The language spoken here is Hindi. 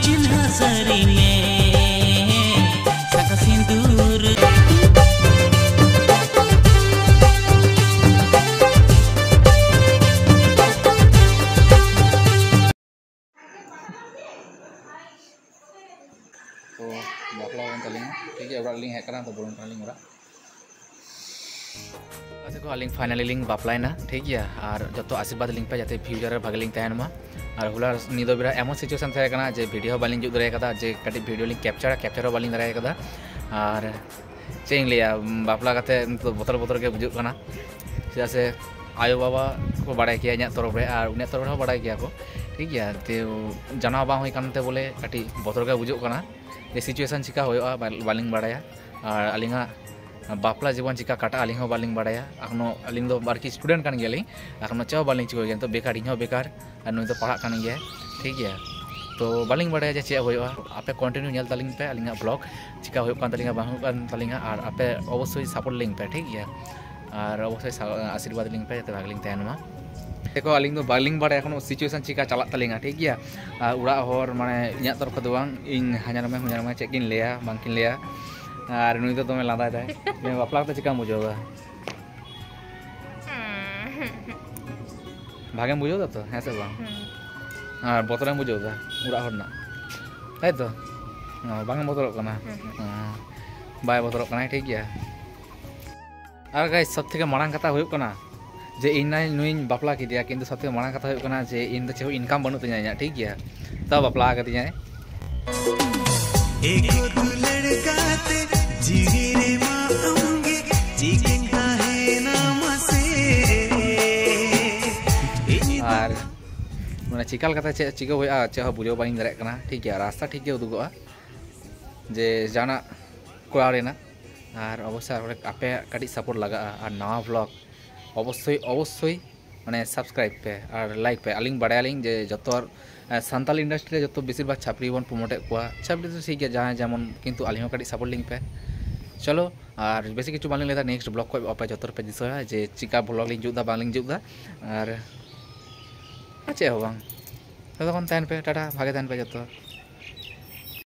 चिन्ह सरी में साका सिंदूर तो बापला तलिंग ठीक है लिंग हेकना तो बोलन लिंग ओरा अच्छा को लिंग फाइनली लिंग बापलाइना ठीक है और जो आशीर्वाद लिंग पे जाते फ्यूचर भाग लिंग तहन मा और हुला निदो बेरा एमन सिचुएशन थे कना जे वीडियो बालिंग जुद दरे कदा जे कटी वीडियो लिंग कैप्चर बालिंग दरे कदा और चेंग लिया बापला कते तो बोतल बोतल के बुजुग कना चेदा से आयो बाबा को बाड़ाय किया इᱧᱟᱹᱜ तरफ रे और उन्हें तरफ ᱦᱚᱸ बाड़ाय किया को ठीक है तो जाना बांग होई कानते बोले कटी बोतल के बुजुग कना ये सिचुएशन चिका होयोआ बालिंग बाड़ाया और अलिंगा बापला जीवन चिका काटा अलिंग हूँ बालिंग बाड़ाया अखनो अलिंग दो बारकी स्टूडेंट कान गेलिंग अखनो चाव बालिंग चिको गेन तो बेकार इᱧ हूँ बेकार और नुई तो पढ़ा कान गया ठीक है तो बालिंग बाड़ाया जे चे होयोआ आपे कंटिन्यू नेल तालिंग पे अलिंगा ब्लॉग चिका होयो कान तालिंगा बांग कान तालिंगा और आपे अवश्य सपोर्ट लिंग पे ठीक है और अवश्य आशीर्वाद लिंग पे ते भागलिंग तहन मा देखो अलिंग दो बालिंग बाड़े एखनो सिचुएशन चिका चला तालिंगा ठीक है उड़ा हर माने इᱧᱟᱹᱜ तरफ खो बांग इन हजारमा चेक किन लेया बांग किन लेया और नुई तो तुम्हें लादा है मैं बापला तो चिका बुझोगा भागे बुझोगा तो है से बांग और बोतल बुझोगा उड़ा हरना है तो बांग बोतल कना बाय बोतल कना ठीक है और गाइस सब থেকে मांग कथा हुई कना जे इन नुई बापला किदिया किंतु सब থেকে मांग कथा हुई कना जे इन तो चेहो इनकम बनू तिया ठीक है तब बापला कदिया और मैंने चिकाल कथा चे चिका हुआ चे बुझो बाई दाड़े कना ठीक है रास्ता ठीक है उदुगोआ जे जाना कोड़ा रेना और अवश्य आपे कटी सपोर्ट लगा और नवा ब्लॉग अवश्य माने सब्सक्राइब पे और लाइक पे अलिंग बाड़ायालिंग जे जतो सानताल इंडस्ट्री जो बेसिर भाग छापरी बन प्रमोटे छापरी तो ठीक है जहाँ जेमन किंतु अलिंग कटी सपोर्ट लिंग पे चलो और बेसी किछु बालिंग लेदा नेक्स्ट ब्लॉग को आपे जतो पे दिसोया जे चिका ब्लॉग लिंग जुदा बालिंग जुदा और चे हो बांग तो तहन पे टाटा भागे तहन पे जतो।